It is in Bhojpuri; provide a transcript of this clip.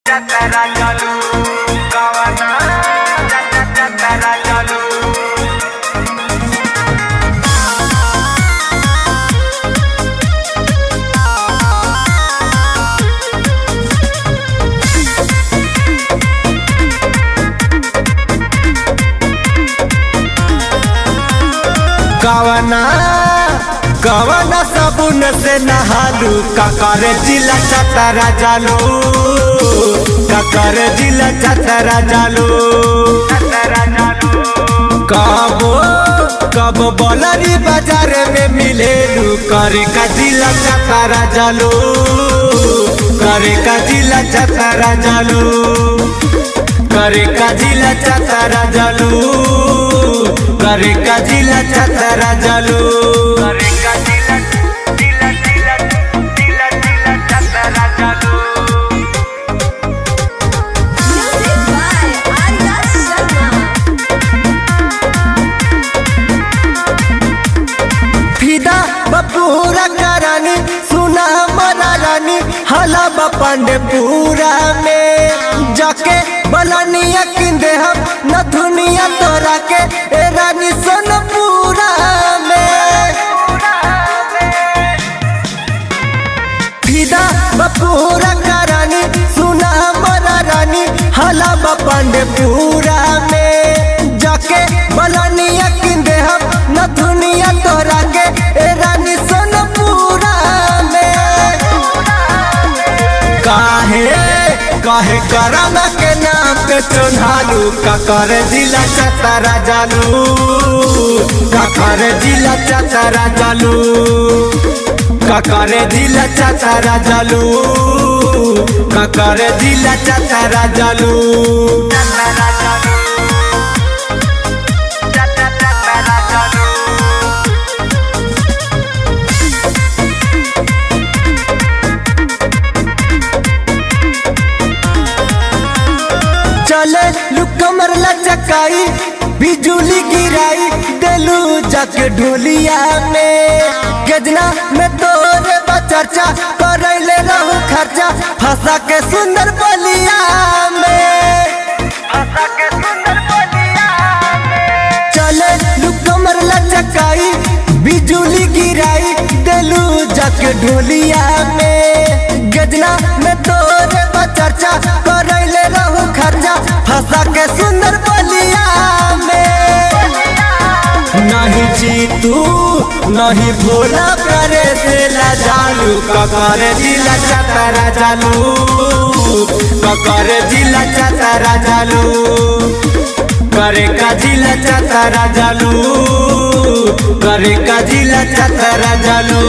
चतरा चालू कवना चतरा चालू कवना कवना साबुन से नहालू काकर जिला चतरा जालू काकर जिला चतरा जालू चतरा चालू कब बोलरी बाजार में मिलेलू करे का जिला चतरा जालू करे का जिला चतरा जालू करे का जिला चतरा जालू करे का जिला चतरा जालू करे का जिला चतरा चालू Music by Arya Sharma. फिदा बपूरा करानी सुना मना रानी हला बपांडे पूरा में जाके बलानिया किंदे हम न दुनिया तोरा के ए रानी सन पूरा में फिदा बपूरा करानी सुना मना रानी हला बपांडे पूरा में जाके बलानिया किंदे हम न दुनिया तोरा के ए रानी सन पूरा में काहे करना के नाम पे चोन्हालू काकर जिला चतरा जालू काकर जिला चतरा जालू काकर जिला चतरा जालू काकर जिला चतरा जालू चतरा चालू चतरा चालू चले लुकमर लचकाई बिजुली गिराई देलू जाके ढोलिया में गजना में तोरे बचर्चा करैले रहू खर्चा फंसा के सुंदर बलिया में भाषा के सुंदर बोलिया में चले लुकमर लचकाई बिजुली गिराई देलू जाके ढोलिया में गजना में तोरे बचर्चा करैले रहू खर्चा फंसा के सुंदर बलिया में नहीं जीतू नहीं भोला करे से ला जालू ककर जिला चतरा जालू ककर जिला चतरा जालू करे का जिला चतरा जालू करे का जिला चतरा जालू।